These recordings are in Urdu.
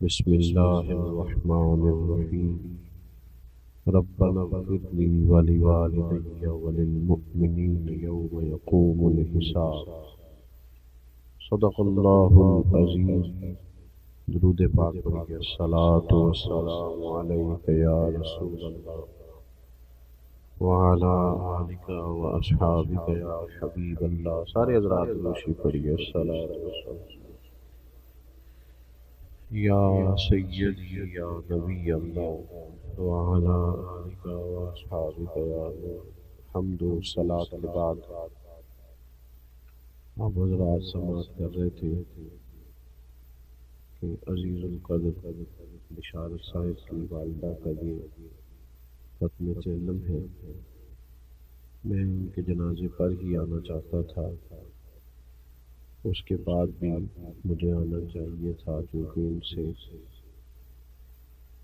بسم اللہ الرحمن الرحیم ربنا اغفر لی ولوالدی وللمؤمنین یوم یقوم الحساب۔ صدق اللہ العظیم۔ درود پاک پڑھیے۔ الصلاۃ والسلام علیک یا رسول اللہ وعلی آلک واصحابک یا حبیب اللہ۔ سارے حضرات روشی پڑھیے۔ الصلاۃ والسلام یا سیدی یا نبی اللہ وعلی آلک واصحابک یا نور۔ حمد و صلاۃ کے بعد آپ حضرات سماعت کر رہے تھے کہ عزیز القدر بشارت صاحب کی والدہ کا یہ ختم علم ہے۔ میں ان کے جنازے پر ہی آنا چاہتا تھا، اس کے بعد بھی مجھے آنا چاہیے تھا کیونکہ ان سے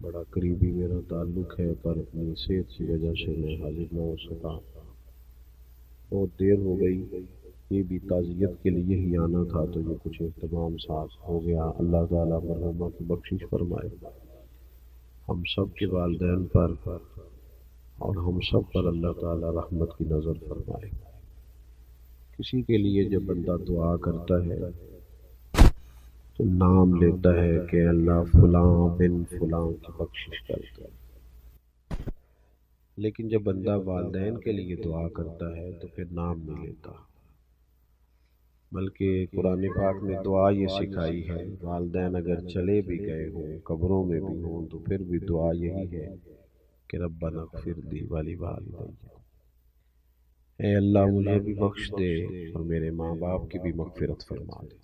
بڑا قریبی میرا تعلق ہے، پر اپنی صحت کی وجہ سے میں حاضر نہ ہو سکا۔ بہت دیر ہو گئی، یہ بھی تعزیت کے لیے ہی آنا تھا تو یہ کچھ اہتمام ساتھ ہو گیا۔ اللہ تعالیٰ مرحومہ کی بخشش فرمائے، ہم سب کے والدین پر اور ہم سب پر اللہ تعالیٰ رحمت کی نظر فرمائے۔ کسی کے لیے جب بندہ دعا کرتا ہے تو نام لیتا ہے کہ اللہ فلاں بن فلاں کی بخشش کرتا ہے، لیکن جب بندہ والدین کے لیے دعا کرتا ہے تو پھر نام نہیں لیتا، بلکہ قرآن پاک میں دعا یہ سکھائی ہے، والدین اگر چلے بھی گئے ہوں، قبروں میں بھی ہوں، تو پھر بھی دعا یہی ہے کہ ربنا اغفر لی ولوالدی، اے اللہ مجھے بھی بخش دے اور میرے ماں باپ کی بھی مغفرت فرما دے۔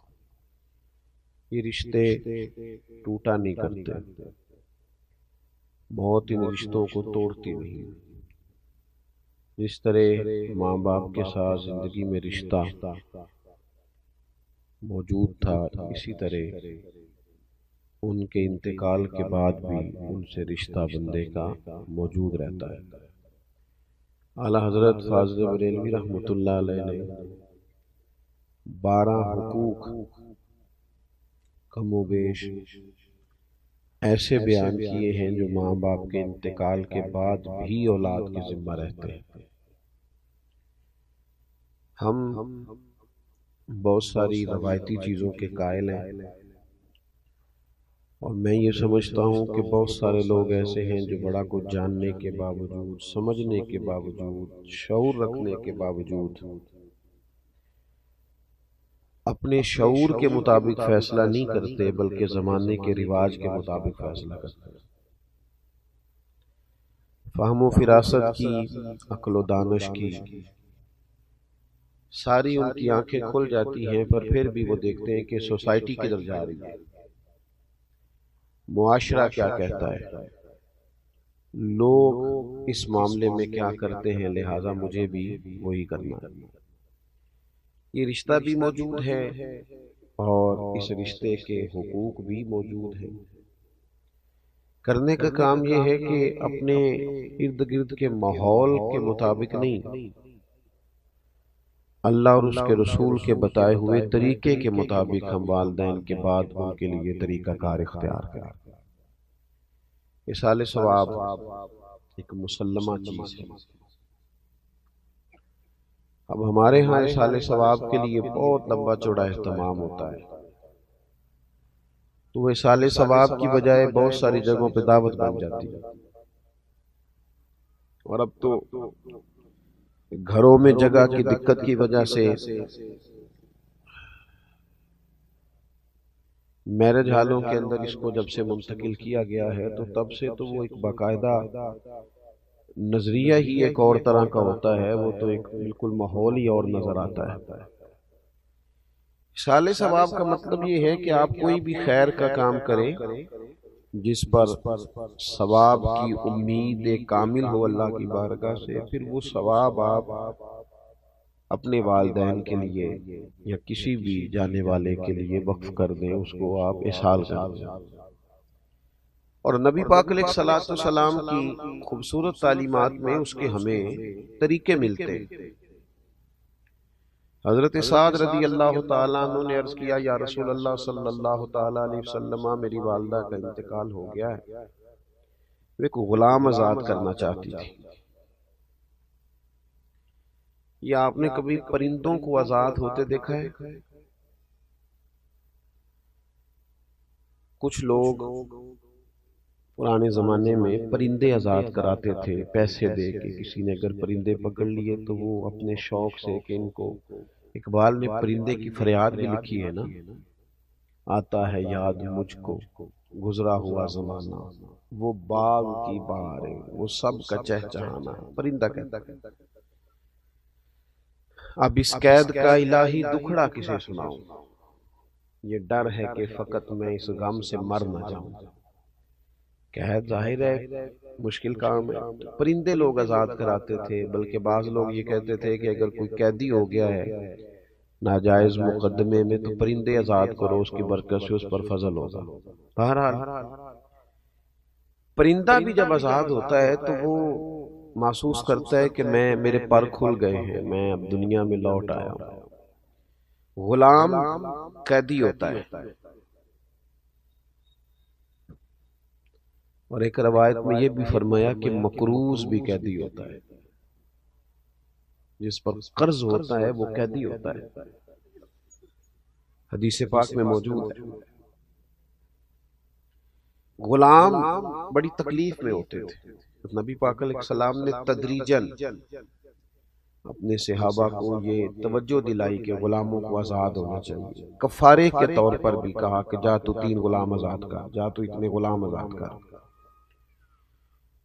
یہ رشتے ٹوٹا نہیں کرتے، موت ان رشتوں کو توڑتی نہیں۔ جس طرح ماں باپ کے ساتھ زندگی میں رشتہ موجود تھا، اسی طرح ان کے انتقال کے بعد بھی ان سے رشتہ بندے کا موجود رہتا ہے۔ اعلیٰ حضرت فاضل بریلوی رحمۃ اللہ علیہ نے 12 حقوق کم و بیش ایسے بیان کیے ہیں جو ماں باپ کے انتقال کے بعد بھی اولاد کے ذمہ رہتے ہیں۔ ہم بہت ساری روایتی چیزوں کے قائل ہیں، اور میں یہ سمجھتا ہوں کہ بہت سارے لوگ ایسے ہیں جو بڑا کچھ جاننے کے باوجود، سمجھنے کے باوجود، شعور رکھنے کے باوجود اپنے شعور کے مطابق فیصلہ نہیں کرتے، بلکہ زمانے کے رواج کے مطابق فیصلہ کرتے ہیں۔ فہم و فراست کی، عقل و دانش کی ساری ان کی آنکھیں کھل جاتی ہیں، پر پھر بھی وہ دیکھتے ہیں کہ سوسائٹی کدھر جا رہی ہے، معاشرہ کیا کہتا ہے، لوگ اس معاملے میں کیا کرتے ہیں، لہٰذا مجھے بھی وہی کرنا ہے۔ یہ رشتہ بھی موجود ہے اور اس رشتے کے حقوق بھی موجود ہیں۔ کرنے کا کام یہ ہے کہ اپنے ارد گرد کے ماحول کے مطابق نہیں، اللہ اور اس کے رسول کے بتائے ہوئے طریقے کے مطابق ہم والدین کے بعد ان کے لیے طریقہ کار اختیار کریں۔ اصالِ ثواب ایک مسلمہ چیز ہے۔ اب ہمارے ہاں اصالِ ثواب کے لیے بہت لمبا چوڑا اہتمام ہوتا ہے، تو وہ اصالِ ثواب کی بجائے بہت ساری جگہوں پہ دعوت بن جاتی ہے، اور اب تو گھروں میں جگہ کی دقت کی وجہ سے میرج ہالوں کے اندر اس کو جب سے منتقل کیا گیا ہے تو تب سے تو وہ ایک باقاعدہ نظریہ ہی ایک اور طرح کا ہوتا ہے، وہ تو ایک بالکل ماحول ہی اور نظر آتا ہے۔ اصالِ ثواب کا مطلب یہ ہے کہ آپ کوئی بھی خیر کا کام کریں جس پر ثواب کی امید کامل ہو اللہ کی بارگاہ سے، پھر وہ ثواب آپ اپنے والدین کے لیے یا کسی بھی جانے والے کے لیے وقف کر دیں، اس کو آپ اصال کر دیں۔ اور نبی پاک علیہ الصلوۃ والسلام کی خوبصورت تعلیمات میں اس کے ہمیں طریقے ملتے ہیں۔ حضرت سعد رضی اللہ تعالیٰ عنہ نے عرض کیا یا رسول اللہ صلی اللہ تعالیٰ علیہ وسلم میری والدہ کا انتقال ہو گیا ہے، وہ ایک غلام آزاد کرنا چاہتی تھی۔ یا آپ نے کبھی پرندوں کو آزاد ہوتے دیکھا ہے؟ کچھ لوگ پرانے زمانے میں پرندے آزاد کراتے تھے پیسے دے کے، کسی نے اگر پرندے پکڑ لیے تو وہ اپنے شوق سے کہ ان کو، اقبال نے پرندے کی فریاد بھی لکھی ہے نا، آتا ہے یاد مجھ کو گزرا ہوا زمانہ، وہ باغ کی بہاریں وہ سب کا چہچہانا، پرندہ کہتا ہے۔ اب اس قید کا الہی دکھڑا کسے سناؤں، یہ ڈر ہے کہ فقط میں اس غم سے مر نہ جاؤں۔ قید ظاہر ہے مشکل کام ہے، پرندے لوگ آزاد کراتے تھے، بلکہ بعض لوگ یہ کہتے تھے کہ اگر کوئی قیدی ہو گیا ہے ناجائز مقدمے میں تو پرندے آزاد کرو، اس کی برکت سے اس پر فضل ہوگا۔ بہرحال پرندہ بھی جب آزاد ہوتا ہے تو وہ محسوس کرتا ہے کہ میرے پر کھل گئے ہیں، میں اب دنیا میں لوٹ آیا ہوں۔ غلام قیدی ہوتا ہے، اور ایک روایت میں یہ بھی فرمایا کہ مقروض بھی قیدی ہوتا ہے، جس پر قرض ہوتا ہے وہ قیدی ہوتا ہے، حدیث پاک میں موجود ہے۔ غلام بڑی تکلیف میں ہوتے تھے، نبی پاک علیہ السلام نے تدریجاً اپنے صحابہ کو یہ توجہ دلائی کہ غلاموں کو آزاد ہونا چاہیے، کفارے کے طور پر بھی کہا کہ جا تو 3 غلام آزاد کر، جا تو اتنے غلام آزاد کر۔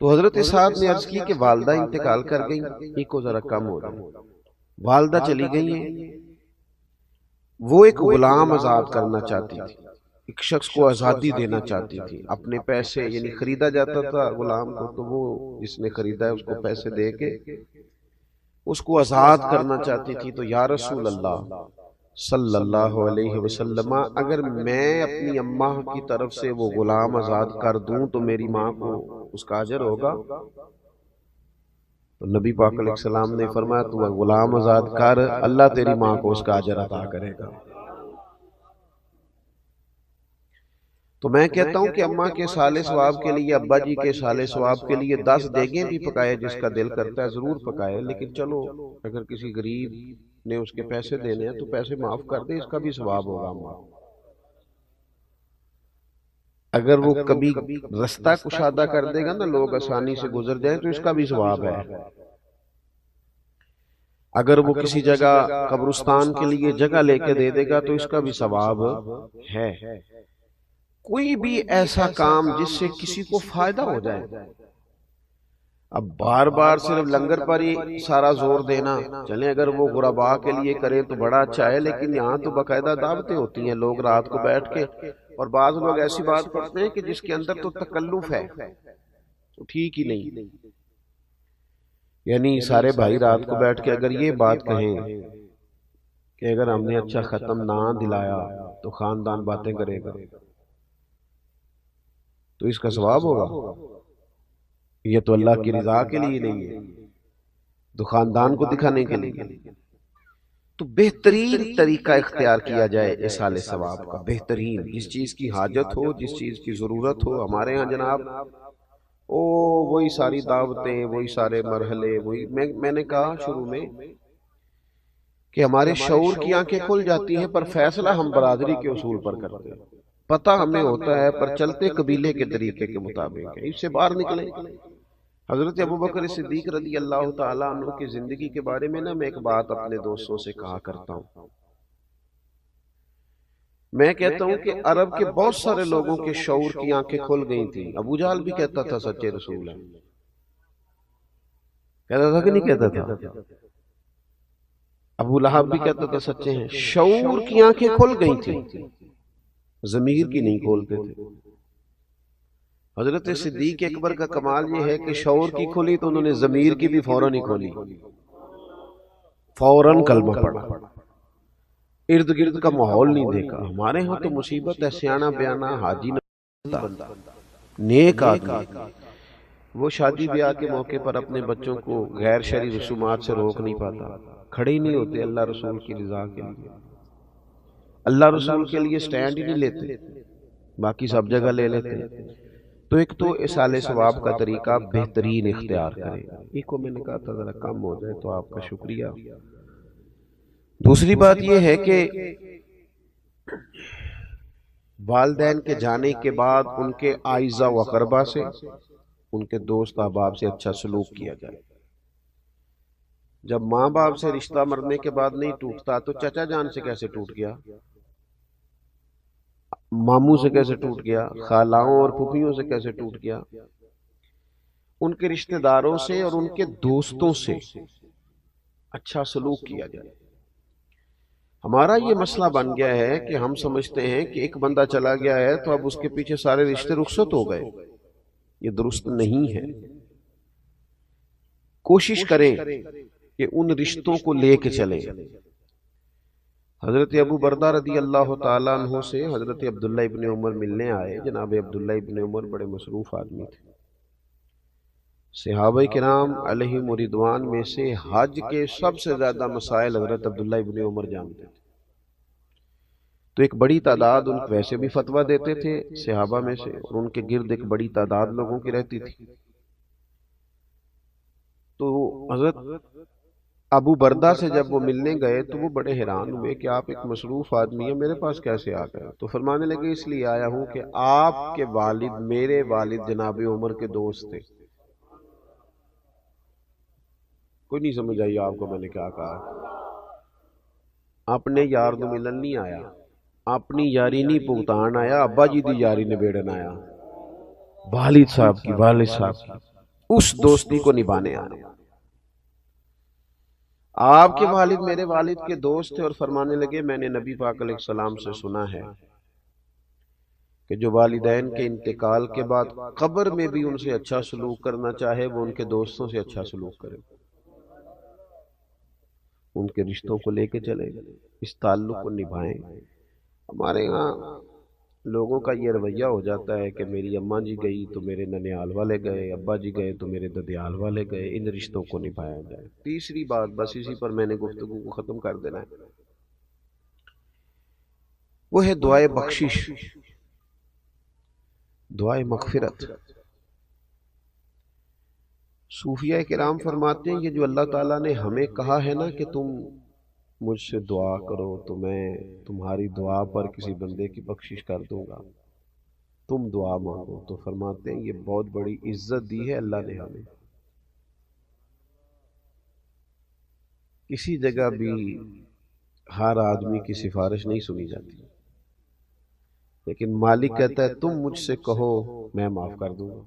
تو حضرت سعد نے عرض کی کہ والدہ انتقال کر گئی، ایک کو ذرا کم ہو جائے، والدہ چلی گئی ہیں، وہ ایک غلام آزاد کرنا چاہتی تھی، ایک شخص کو آزادی دینا چاہتی تھی، اپنے پیسے، یعنی خریدا جاتا تھا غلام کو تو وہ جس نے خریدا ہے اس کو پیسے دے کے اس کو آزاد کرنا چاہتی تھی۔ تو یا رسول اللہ صلی اللہ علیہ وسلم، اگر میں اپنی اماں کی طرف سے وہ غلام آزاد کر دوں تو میری ماں کو اس کا اجر ہوگا؟ تو نبی پاک علیہ السلام نے فرمایا تو غلام آزاد کر، اللہ تیری ماں کو اس کا اجر عطا کرے گا۔ تو میں کہتا ہوں کہ اماں کے سالے ثواب کے لیے، ابا جی کے سالے ثواب کے لیے 10 دیگیں بھی پکائے، جس کا دل کرتا ہے ضرور پکائے، لیکن چلو اگر کسی غریب نے اس کے پیسے دینے ہیں تو پیسے معاف کر دے، اس کا بھی ثواب ہوگا اماں۔ اگر وہ کبھی رستہ کشادہ کر دے گا نا، لوگ آسانی سے گزر جائیں تو اس کا بھی ثواب ہے۔ اگر وہ کسی جگہ قبرستان کے لیے جگہ لے کے دے دے گا تو اس کا بھی ثواب ہے۔ کوئی بھی ایسا کام جس سے کسی کو فائدہ ہو جائے، اب بار بار صرف لنگر پر ہی سارا زور دینا، چلیں اگر وہ غرباء کے لیے کریں تو بڑا اچھا ہے، لیکن یہاں تو باقاعدہ دعوتیں ہوتی ہیں، لوگ رات کو بیٹھ کے، اور بعض لوگ ایسی بات کرتے ہیں کہ جس کے اندر تو تکلف ہے، تو ٹھیک ہی نہیں۔ یعنی سارے بھائی رات کو بیٹھ کے اگر یہ بات کہیں کہ اگر ہم نے اچھا ختم نہ دلایا تو خاندان باتیں کرے گا، تو اس کا ثواب ہوگا؟ یہ تو اللہ کی رضا کے لیے نہیں ہے، تو خاندان کو دکھانے کے لیے۔ تو بہترین طریقہ اختیار کیا جائے ایصال ثواب کا، بہترین، جس چیز کی حاجت ہو، جس چیز کی ضرورت ہو۔ ہمارے ہاں جناب وہی ساری دعوتیں، وہی سارے مرحلے، وہی میں نے کہا شروع میں کہ ہمارے شعور کی آنکھیں کھل جاتی ہیں، پر فیصلہ ہم برادری کے اصول پر کرتے ہیں، پتہ ہمیں ہوتا ہے پر چلتے قبیلے کے طریقے کے مطابق ہے، اس سے باہر نکلیں۔ حضرت ابوبکر صدیق رضی اللہ تعالیٰ عنہ کی زندگی کے بارے میں میں ایک بات اپنے دوستوں سے کہا کرتا ہوں، میں کہتا ہوں کہ عرب کے بہت سارے لوگوں کے شعور کی آنکھیں کھل گئی تھیں۔ ابو جہل بھی کہتا تھا سچے رسول ہیں، کہتا تھا کہ نہیں کہتا تھا؟ ابو لہب بھی کہتا تھا سچے ہیں۔ شعور کی آنکھیں کھل گئی تھیں، ضمیر کی نہیں کھولتے تھے۔ حضرت صدیق اکبر کا کمال یہ ہے کہ شعور کی کھلی تو انہوں نے ضمیر کی بھی فوراً ہی کھولی، فوراً کلمہ پڑھا، ارد گرد کا ماحول نہیں دیکھا۔ ہمارے ہاں تو مصیبت ہے، سیانا بیانا حاجی نہ نیک آدمی، وہ شادی بیاہ کے موقع پر اپنے بچوں کو غیر شرعی رسومات سے روک نہیں پاتا، کھڑے ہی نہیں ہوتے اللہ رسول کی رضا کے لیے، اللہ رسول کے لیے سٹینڈ ہی نہیں لیتے، باقی سب جگہ لے لیتے ہیں۔ تو ایک تو اصال ثواب کا طریقہ بہترین اختیار کریں، ایک کو میں نے کہا تھا ذرا کم ہو جائے تو آپ کا شکریہ۔ دوسری بات یہ ہے کہ والدین کے جانے کے بعد ان کے اعزا و اقربا سے، ان کے دوست احباب سے اچھا سلوک کیا جائے۔ جب ماں باپ سے رشتہ مرنے کے بعد نہیں ٹوٹتا تو چچا جان سے کیسے ٹوٹ گیا، ماموں سے کیسے ٹوٹ گیا، خالاؤں اور پھوپھیوں سے کیسے ٹوٹ گیا؟ ان کے رشتہ داروں سے اور ان کے دوستوں سے اچھا سلوک کیا جائے۔ ہمارا یہ مسئلہ بن گیا ہے کہ ہم سمجھتے ہیں کہ ایک بندہ چلا گیا ہے تو اب اس کے پیچھے سارے رشتے رخصت ہو گئے، یہ درست نہیں ہے۔ کوشش کریں کہ ان رشتوں کو لے کے چلیں۔ حضرت ابو بردہ رضی اللہ تعالیٰ عنہ سے حضرت عبداللہ ابن عمر ملنے آئے۔ جناب عبداللہ ابن عمر بڑے مصروف آدمی تھے، صحابہ کرام علیہم رضوان میں سے حج کے سب سے زیادہ مسائل حضرت عبداللہ ابن عمر جانتے تھے، تو ایک بڑی تعداد ان ویسے بھی فتویٰ دیتے تھے صحابہ میں سے، اور ان کے گرد ایک بڑی تعداد لوگوں کی رہتی تھی۔ تو حضرت ابو بردہ سے جب وہ ملنے گئے تو وہ بڑے حیران ہوئے کہ آپ ایک مصروف آدمی ہیں، میرے پاس کیسے آ گئے؟ تو فرمانے لگے اس لیے آیا ہوں کہ آپ کے والد میرے والد جناب عمر کے دوست تھے۔ کوئی نہیں سمجھ آئی آپ کو میں نے کیا کہا؟ اپنے یار دو ملن نہیں آیا، اپنی یاری نہیں پگتان آیا، ابا جی دی یاری نبیڑن آیا، والد صاحب کی اس دوستی کو نبھانے آیا۔ آپ کے والد میرے والد کے دوست تھے، اور فرمانے لگے میں نے نبی پاک علیہ السلام سے سنا ہے کہ جو والدین کے انتقال کے بعد قبر میں بھی ان سے اچھا سلوک کرنا چاہے وہ ان کے دوستوں سے اچھا سلوک کرے، ان کے رشتوں کو لے کے چلے، اس تعلق کو نبھائیں۔ ہمارے یہاں لوگوں کا یہ رویہ ہو جاتا ہے کہ میری اماں جی گئی تو میرے ننیال والے گئے، ابا جی گئے تو میرے ددیال والے گئے، ان رشتوں کو نبھایا جائے۔ تیسری بات، بس اسی پر میں نے گفتگو کو ختم کر دینا ہے، وہ ہے دعائے بخشش، دعائے مغفرت۔ صوفیہ کرام فرماتے ہیں یہ جو اللہ تعالیٰ نے ہمیں کہا ہے نا کہ تم مجھ سے دعا کرو تو میں تمہاری دعا پر کسی بندے کی بخشش کر دوں گا، تم دعا مانگو، تو فرماتے ہیں یہ بہت بڑی عزت دی ہے اللہ نے ہمیں۔ کسی جگہ بھی ہر آدمی کی سفارش نہیں سنی جاتی، لیکن مالک کہتا ہے تم مجھ سے کہو میں معاف کر دوں گا۔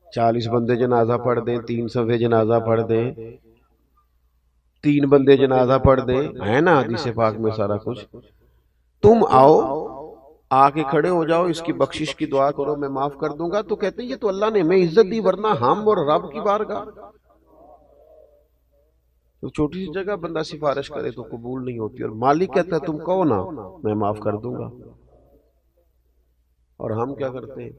40 بندے جنازہ پڑھ دیں، 3 صفحے جنازہ پڑھ دیں، 3 بندے جنازہ پڑھ دیں، ہے نا حدیث پاک میں سارا کچھ، تم آؤ آ کے کھڑے ہو جاؤ، اس کی بخشش کی دعا کرو میں معاف کر دوں گا، تو کہتے ہیں یہ تو اللہ نے ہمیں عزت دی، ورنہ ہم اور رب کی بارگاہ تو چھوٹی سی جگہ بندہ سفارش کرے تو قبول نہیں ہوتی، اور مالک کہتا ہے تم کہو نا میں معاف کر دوں گا۔ اور ہم کیا کرتے ہیں؟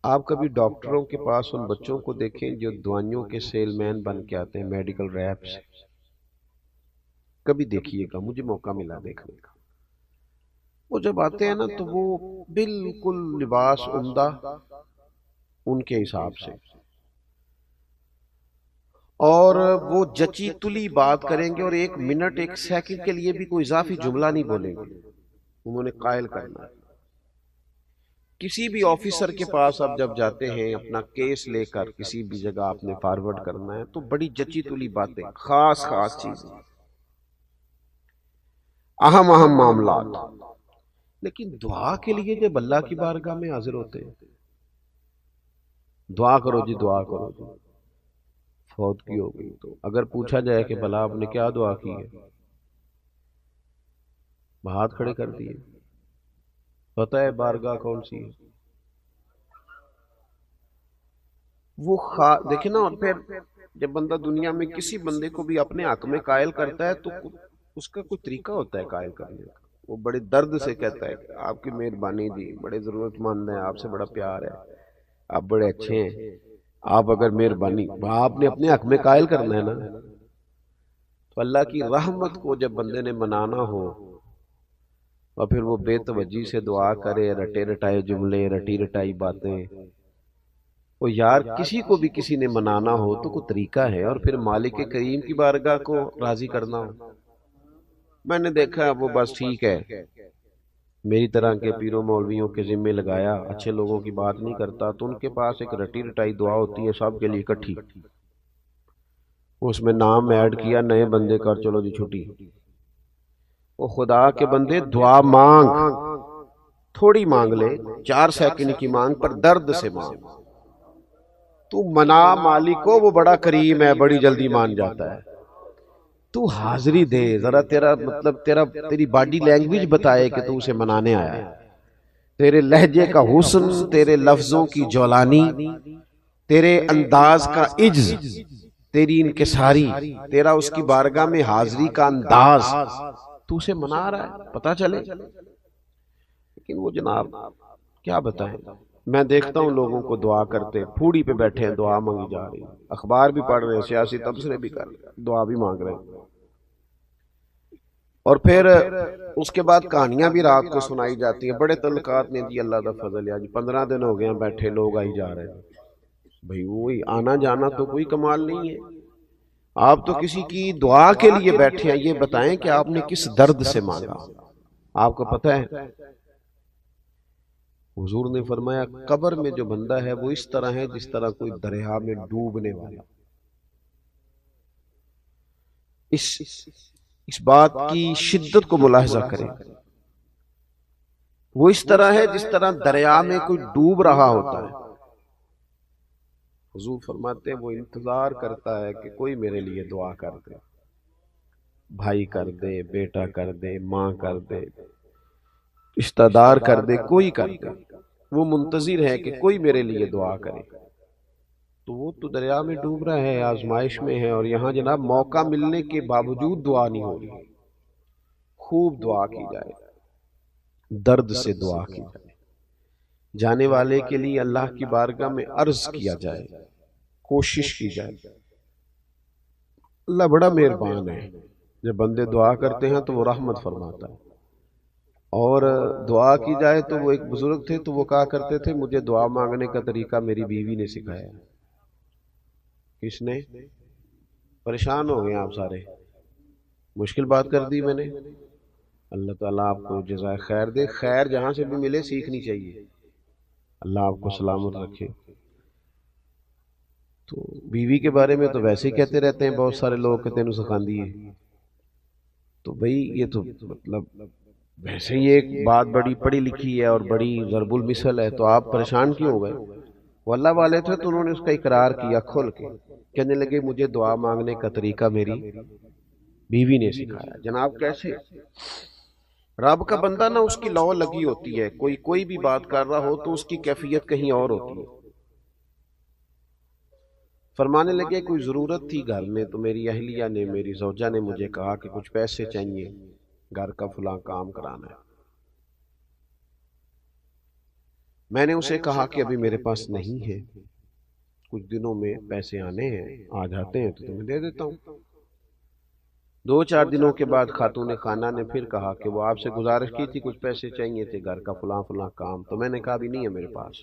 آپ کبھی ڈاکٹروں کے پاس ان بچوں کو دیکھیں جو دوائیوں کے سیل مین بن کے آتے ہیں، میڈیکل ریپس، کبھی دیکھیے گا، مجھے موقع ملا دیکھنے کا۔ وہ جب آتے ہیں نا تو وہ بالکل لباس عمدہ ان کے حساب سے، اور وہ جچی تلی بات کریں گے، اور 1 منٹ 1 سیکنڈ کے لیے بھی کوئی اضافی جملہ نہیں بولیں گے، انہوں نے قائل کرنا ہے۔ کسی بھی آفیسر کے پاس آپ جب جاتے ہیں اپنا کیس لے کر، کسی بھی جگہ آپ نے فارورڈ کرنا ہے تو بڑی جچی تلی باتیں، خاص چیزیں، اہم معاملات، لیکن دعا کے لیے جب اللہ کی بارگاہ میں حاضر ہوتے ہیں، دعا کرو جی، دعا کرو جی، فوت کی ہو گئی تو اگر پوچھا جائے کہ بھلا آپ نے کیا دعا کی ہے، ہاتھ کھڑے کر دیے، پتہ ہے بارگاہ کون سی ہے وہ دیکھیں نا۔ اور پھر جب بندہ دنیا میں کسی بندے کو بھی اپنے حق میں قائل کرتا ہے تو اس کا کوئی طریقہ ہوتا ہے قائل کرنے کا، وہ بڑے درد سے کہتا ہے کہ آپ کی مہربانی دی، بڑے ضرورت مند ہیں، آپ سے بڑا پیار ہے، آپ بڑے اچھے ہیں، آپ اگر مہربانی آپ نے اپنے حق میں قائل کرنا ہے نا، تو اللہ کی رحمت کو جب بندے نے منانا ہو اور پھر وہ بے توجہی سے دعا کرے، رٹے رٹائے جملے، رٹی رٹائی باتیں، وہ یار کسی کو بھی کسی نے منانا ہو تو کوئی طریقہ ہے، اور پھر مالک کریم کی بارگاہ کو راضی کرنا ہو۔ میں نے دیکھا وہ بس ٹھیک ہے، میری طرح کے پیروں مولویوں کے ذمے لگایا، اچھے لوگوں کی بات نہیں کرتا، تو ان کے پاس ایک رٹی رٹائی دعا ہوتی ہے سب کے لیے اکٹھی، اس میں نام ایڈ کیا، نئے بندے کر، چلو جی چھٹی۔ وہ خدا کے بندے دعا مانگ، تھوڑی مانگ لے، 4 سیکنڈ کی مانگ پر درد سے مانگ، تو منا مالک کو، وہ بڑا کریم ہے، بڑی جلدی مان جاتا ہے۔ تو حاضری دے ذرا، تیرا مطلب تیری باڈی لینگویج بتائے کہ تو اسے منانے آیا ہے، تیرے لہجے کا حسن، تیرے لفظوں کی جولانی، تیرے انداز کا عجز، تیری انکساری، تیرا اس کی بارگاہ میں حاضری کا انداز، تو اسے منا رہا ہے، پتہ چلے۔ لیکن وہ جناب کیا بتائیں، میں دیکھتا ہوں لوگوں کو دعا کرتے، پھوڑی پہ بیٹھے ہیں، دعا مانگی جا رہی، اخبار بھی پڑھ رہے ہیں، سیاسی تبصرے بھی کر رہے ہیں، دعا بھی مانگ رہے ہیں، اور پھر اس کے بعد کہانیاں بھی رات کو سنائی جاتی ہیں، بڑے تعلقات نے جی، اللہ کا فضل ہے، جی 15 دن ہو گئے ہیں بیٹھے، لوگ آئی جا رہے ہیں۔ بھئی وہی آنا جانا تو کوئی کمال نہیں ہے، آپ تو کسی کی دعا کے لیے بیٹھے ہیں، یہ بتائیں کہ آپ نے کس درد سے مانگا۔ آپ کو پتہ ہے حضور نے فرمایا قبر میں جو بندہ ہے وہ اس طرح ہے جس طرح کوئی دریا میں ڈوبنے والا۔ اس بات کی شدت کو ملاحظہ کریں، وہ اس طرح ہے جس طرح دریا میں کوئی ڈوب رہا ہوتا ہے۔ حضور فرماتے ہیں وہ انتظار کرتا ہے کہ کوئی میرے لیے دعا کر دے، بھائی کر دے، بیٹا کر دے، ماں کر دے، رشتہ دار کر دے، کوئی کر دے، وہ منتظر ہے کہ کوئی میرے لیے دعا کرے۔ تو وہ تو دریا میں ڈوب رہا ہے، آزمائش میں ہے، اور یہاں جناب موقع ملنے کے باوجود دعا نہیں ہو رہی۔ خوب دعا کی جائے، درد سے دعا کی جائے، جانے والے کے لیے اللہ کی بارگاہ میں عرض کیا جائے، کوشش کی جائے۔ اللہ بڑا مہربان ہے، جب بندے دعا کرتے ہیں تو وہ رحمت فرماتا ہے، اور دعا کی جائے تو وہ ایک بزرگ تھے تو وہ کہا کرتے تھے مجھے دعا مانگنے کا طریقہ میری بیوی نے سکھایا۔ کس نے؟ پریشان ہو گئے آپ سارے، مشکل بات کر دی میں نے۔ اللہ تعالیٰ آپ کو جزائے خیر دے، خیر جہاں سے بھی ملے سیکھنی چاہیے، اللہ آپ کو سلامت رکھے۔ تو بیوی کے بارے میں تو ویسے ہی کہتے رہتے ہیں بہت سارے لوگ کہ تینوں سکھاندی ہے، تو بھئی یہ تو مطلب ویسے ہی ایک بات بڑی پڑھی لکھی ہے اور بڑی ضرب المثل ہے، تو آپ پریشان کیوں ہو گئے؟ وہ اللہ والے تھے تو انہوں نے اس کا اقرار کیا کھول کے، کہنے لگے مجھے دعا مانگنے کا طریقہ میری بیوی نے سکھایا۔ جناب کیسے؟ رب کا بندہ نا اس کی لو لگی ہوتی ہے، کوئی بھی بات کر رہا ہو تو اس کی کیفیت کہیں اور ہوتی ہے۔ فرمانے لگے کوئی ضرورت تھی گھر میں تو میری اہلیہ نے، میری زوجہ نے مجھے کہا کہ کچھ پیسے چاہیے، گھر کا فلاں کام کرانا ہے۔ میں نے اسے کہا کہ ابھی میرے پاس نہیں ہے، کچھ دنوں میں پیسے آنے ہیں، آ جاتے ہیں تو تمہیں دے دیتا ہوں۔ 2-4 دنوں کے بعد خاتون خانہ نے پھر کہا کہ وہ آپ سے گزارش کی تھی، کچھ پیسے چاہیے تھے، گھر کا فلاں فلاں کام، تو میں نے کہا بھی نہیں ہے میرے پاس۔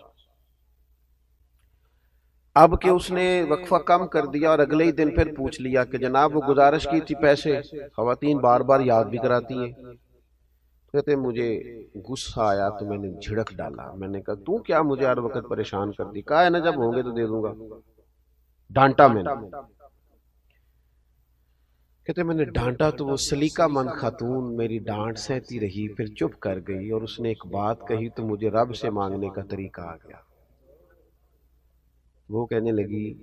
اب کہ اس نے وقفہ کم کر دیا اور اگلے ہی دن پھر پوچھ لیا کہ جناب وہ گزارش کی تھی پیسے، خواتین بار بار یاد بھی کراتی ہیں، کہتے مجھے غصہ آیا تو میں نے جھڑک ڈالا، میں نے کہا تو کیا مجھے ہر وقت پریشان کر دی، کہا ہے نا جب ہوں گے تو دے دوں گا، ڈانٹا میں نے۔ کہتے میں نے ڈانٹا تو وہ سلیقہ مند خاتون میری ڈانٹ سہتی رہی، پھر چپ کر گئی، اور اس نے ایک بات کہی تو مجھے رب سے مانگنے کا طریقہ آ گیا۔ وہ کہنے لگی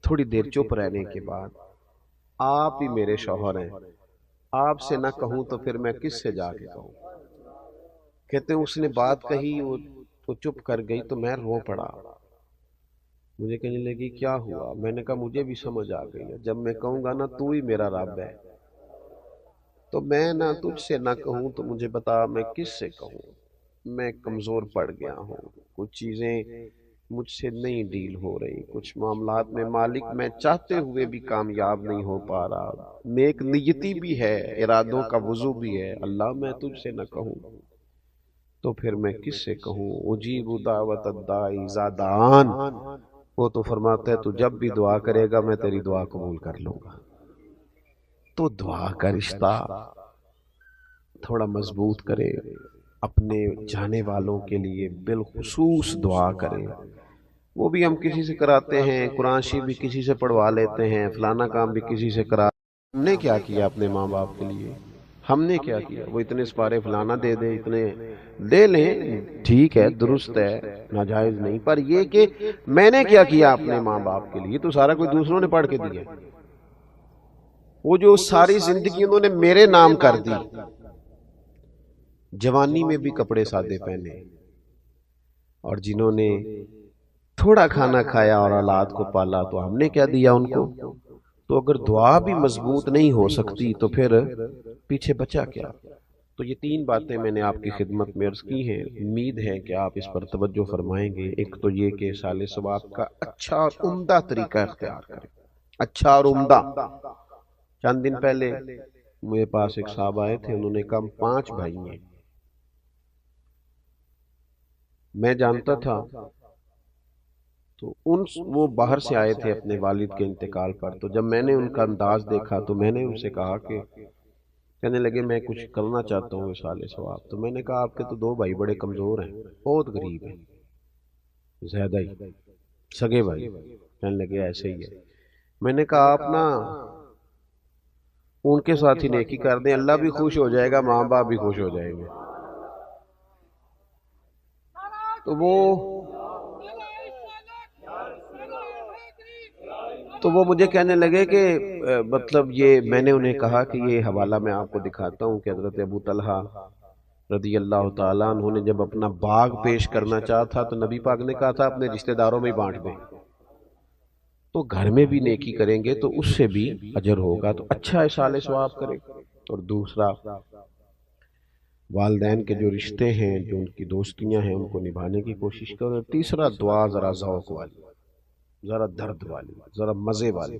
تھوڑی دیر چپ رہنے کے بعد آپ ہی میرے شوہر ہیں، آپ سے نہ کہوں تو پھر میں کس سے جا کے کہوں۔ کہتے ہیں اس نے بات کہی، وہ چپ کر گئی تو میں رو پڑا۔ مجھے کہنے لگی کیا ہوا؟ میں نے کہا مجھے بھی سمجھ آ گئی ہے، جب میں کہوں گا نا تو ہی میرا رب ہے، تو میں نہ تجھ سے نہ کہوں تو مجھے بتا میں کس سے کہوں، میں کمزور پڑ گیا ہوں، کچھ چیزیں مجھ سے نہیں ڈیل ہو رہی، کچھ معاملات میں مالک میں چاہتے ہوئے بھی کامیاب نہیں ہو پا رہا، نیک نیتی بھی ہے، ارادوں کا وضو بھی ہے، اللہ میں تجھ سے نہ کہوں تو پھر میں کس سے کہوں؟ اجیب دعوت الداعی اذا دعان، وہ تو فرماتا ہے تو جب بھی دعا کرے گا میں تیری دعا قبول کر لوں گا۔ تو دعا کا رشتہ تھوڑا مضبوط کرے، اپنے جانے والوں کے لیے بالخصوص دعا کرے۔ وہ بھی ہم کسی سے کراتے ہیں، قرآن شریف بھی کسی سے پڑھوا لیتے ہیں، فلانا کام بھی کسی سے کرا۔ ہم نے کیا کیا اپنے ماں باپ کے لیے؟ ہم نے کیا کیا؟ وہ اتنے سپارے فلانا دے دے، اتنے دے لیں، ٹھیک ہے، درست ہے، ناجائز نہیں، پر یہ کہ میں نے کیا کیا اپنے ماں باپ کے لیے؟ تو سارا کوئی دوسروں نے پڑھ کے دیا۔ وہ جو ساری زندگی انہوں نے میرے نام کر دی، جوانی میں بھی کپڑے سادے پہنے، اور جنہوں نے تھوڑا کھانا کھایا اور اولاد کو پالا تو ہم نے کیا دیا ان کو؟ تو اگر دعا بھی مضبوط نہیں ہو سکتی تو پھر پیچھے بچا کیا؟ تو یہ تین باتیں میں نے آپ کی خدمت میں عرض کی ہیں، امید ہے کہ آپ اس پر توجہ فرمائیں گے۔ ایک تو یہ کہ سال ثواب کا اچھا اور عمدہ طریقہ اختیار کریں، اچھا اور عمدہ۔ چند دن پہلے میرے پاس ایک صاحب آئے تھے، انہوں نے کہا 5 بھائی ہیں، میں جانتا تھا تو وہ باہر سے آئے تھے اپنے والد کے انتقال پر، تو جب میں نے ان کا انداز دیکھا تو میں نے ان سے کہا کہ کہنے لگے میں کچھ کرنا چاہتا ہوں اس سال ثواب۔ تو میں نے کہا آپ کے تو 2 بھائی بڑے کمزور ہیں، بہت غریب ہیں، زیادہ ہی سگے بھائی۔ کہنے لگے ایسے ہی ہے۔ میں نے کہا آپ نا ان کے ساتھ ہی نیکی کر دیں، اللہ بھی خوش ہو جائے گا، ماں باپ بھی خوش ہو جائیں گے۔ تو وہ مجھے کہنے لگے کہ مطلب یہ، میں نے انہیں کہا کہ یہ حوالہ میں آپ کو دکھاتا ہوں کہ حضرت ابو طلحہ رضی اللہ تعالیٰ عنہ نے جب اپنا باغ پیش کرنا چاہا تھا تو نبی پاک نے کہا تھا اپنے رشتہ داروں میں بانٹ دیں۔ تو گھر میں بھی نیکی کریں گے تو اس سے بھی اجر ہوگا، تو اچھا اصال ثواب کریں۔ اور دوسرا، والدین کے جو رشتے ہیں، جو ان کی دوستیاں ہیں، ان کو نبھانے کی کوشش کریں۔ تیسرا، دعا ذرا ذوق والی، ذرا درد والی، ذرا مزے والی۔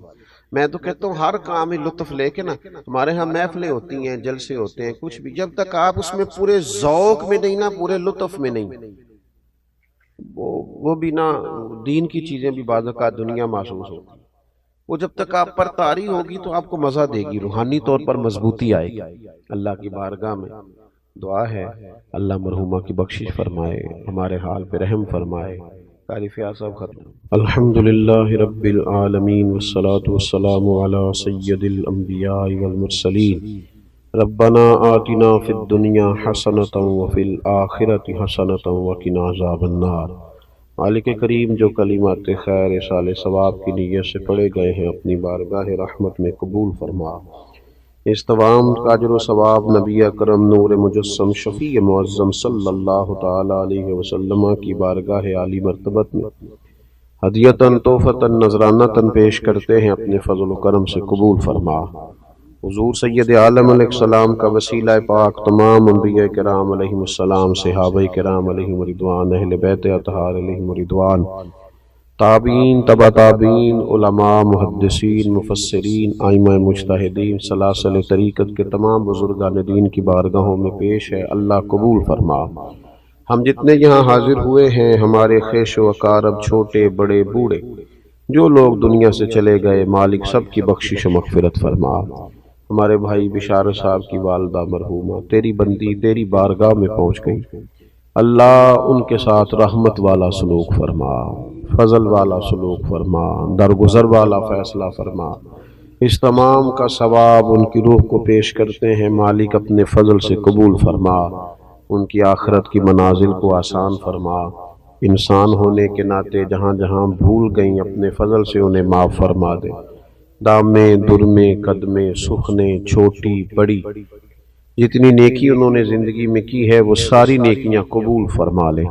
میں تو کہتا ہوں ہر کام میں لطف لے کے نا، ہمارے ہاں محفلیں ہوتی ہیں، جلسے ہوتے ہیں، کچھ بھی، جب تک آپ اس میں پورے ذوق میں نہیں نا، پورے لطف میں نہیں، وہ بھی نا، دین کی چیزیں بھی بعض اوقات دنیا محسوس ہوتی، وہ جب تک آپ پر طاری ہوگی تو آپ کو مزہ دے گی، روحانی طور پر مضبوطی آئے گی۔ اللہ کی بارگاہ میں دعا ہے اللہ مرحومہ کی بخشش فرمائے، ہمارے حال پہ رحم فرمائے۔ قاری فیاض صاحب ختم۔ الحمدللہ رب العالمین والصلاة والسلام علی سید الانبیاء والمرسلین۔ ربنا آتنا فی الدنیا حسنۃ وفی الآخرۃ حسنۃ وقنا عذاب النار۔ مالک کریم، جو کلمات خیر سال ثواب کی نیت سے پڑھے گئے ہیں اپنی بارگاہ رحمت میں قبول فرما۔ اس تمام کا اجر و ثواب نبی اکرم نور مجسم شفیع معظم صلی اللہ تعالی علیہ وسلم کی بارگاہ عالی مرتبت میں ہدیتاً تحفتاً نذرانتاً پیش کرتے ہیں، اپنے فضل و کرم سے قبول فرما۔ حضور سید عالم علیہ السلام کا وسیلہ پاک تمام انبیاء کرام علیہم السلام، صحابہ کرام علیہم رضوان، اہل بیت اطہار علیہم رضوان، تابعین، تبع تابعین، علماء، محدثین، مفسرین، ائمہ مجتہدین، سلاسل طریقت کے تمام بزرگان دین کی بارگاہوں میں پیش ہے، اللہ قبول فرما۔ ہم جتنے یہاں حاضر ہوئے ہیں، ہمارے خیش و اقارب، چھوٹے بڑے بوڑھے، جو لوگ دنیا سے چلے گئے، مالک سب کی بخشش و مغفرت فرما۔ ہمارے بھائی بشارت صاحب کی والدہ مرحومہ تیری بندی تیری بارگاہ میں پہنچ گئی، اللہ ان کے ساتھ رحمت والا سلوک فرما، فضل والا سلوک فرما، درگزر والا فیصلہ فرما۔ اس تمام کا ثواب ان کی روح کو پیش کرتے ہیں، مالک اپنے فضل سے قبول فرما، ان کی آخرت کی منازل کو آسان فرما۔ انسان ہونے کے ناطے جہاں جہاں بھول گئیں، اپنے فضل سے انہیں معاف فرما دے۔ دامے درمے قدمے سخنے چھوٹی بڑی جتنی نیکی انہوں نے زندگی میں کی ہے، وہ ساری نیکیاں قبول فرما لے،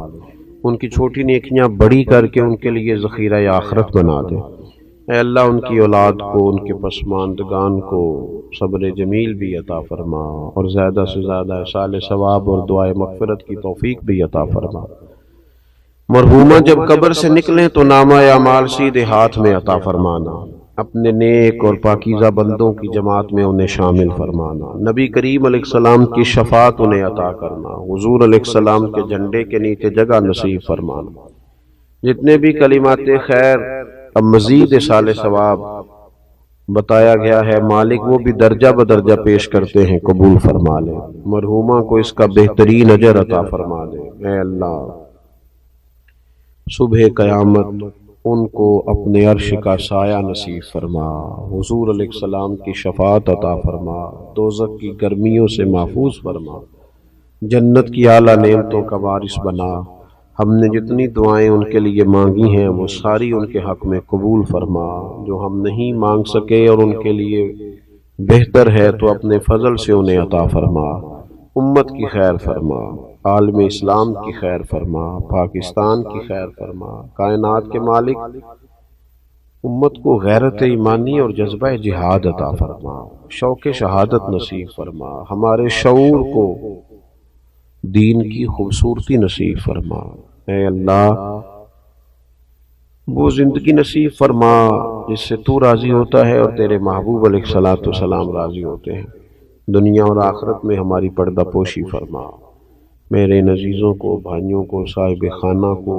ان کی چھوٹی نیکیاں بڑی کر کے ان کے لیے ذخیرہ آخرت بنا دے۔ اے اللہ ان کی اولاد کو، ان کے پسماندگان کو صبر جمیل بھی عطا فرما، اور زیادہ سے زیادہ اصال ثواب اور دعائے مغفرت کی توفیق بھی عطا فرما۔ مرحومہ جب قبر سے نکلیں تو نامہ اعمال سیدھے ہاتھ میں عطا فرمانا، اپنے نیک اور پاکیزہ بندوں کی جماعت میں انہیں شامل فرمانا، نبی کریم علیہ السلام کی شفاعت انہیں عطا کرنا، حضور علیہ السلام کے جھنڈے کے نیچے جگہ نصیب فرمانا۔ جتنے بھی کلمات خیر اب مزید اصال ثواب بتایا گیا ہے، مالک وہ بھی درجہ بدرجہ پیش کرتے ہیں، قبول فرما لے، مرحومہ کو اس کا بہترین اجر عطا فرما دے۔ اے اللہ صبح قیامت ان کو اپنے عرش کا سایہ نصیب فرما، حضور علیہ السلام کی شفاعت عطا فرما، دوزخ کی گرمیوں سے محفوظ فرما، جنت کی اعلیٰ نعمتوں کا وارث بنا۔ ہم نے جتنی دعائیں ان کے لیے مانگی ہیں وہ ساری ان کے حق میں قبول فرما، جو ہم نہیں مانگ سکے اور ان کے لیے بہتر ہے تو اپنے فضل سے انہیں عطا فرما۔ امت کی خیر فرما، عالم اسلام کی خیر فرما، پاکستان کی خیر فرما، کائنات کے مالک امت کو غیرت ایمانی اور جذبہ جہاد عطا فرما، شوق شہادت نصیب فرما، ہمارے شعور کو دین کی خوبصورتی نصیب فرما۔ اے اللہ وہ زندگی نصیب فرما جس سے تو راضی ہوتا ہے اور تیرے محبوب علیہ الصلوۃ والسلام راضی ہوتے ہیں، دنیا اور آخرت میں ہماری پردہ پوشی فرما، میرے عزیزوں کو، بھائیوں کو، صاحب خانہ کو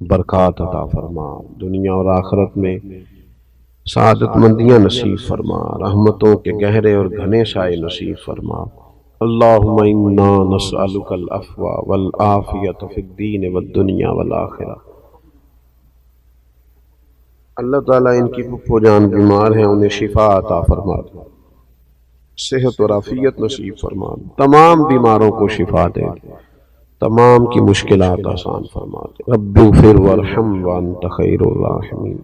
برکات عطا فرما، دنیا اور آخرت میں سعادت مندیاں نصیب فرما، رحمتوں کے گہرے اور گھنے سائے نصیب فرما۔ اللہم انا نسألک العفو والعافیۃ فی الدین والدنیا والآخرہ۔ اللہ تعالیٰ ان کی پھپھو جان بیمار ہیں، انہیں شفا عطا فرما دے، صحت اور عافیت نصیب فرما دے، تمام بیماروں کو شفا دے، تمام کی مشکلات آسان فرما دے۔ رب اغفر وارحم وانت خیر الراحمین۔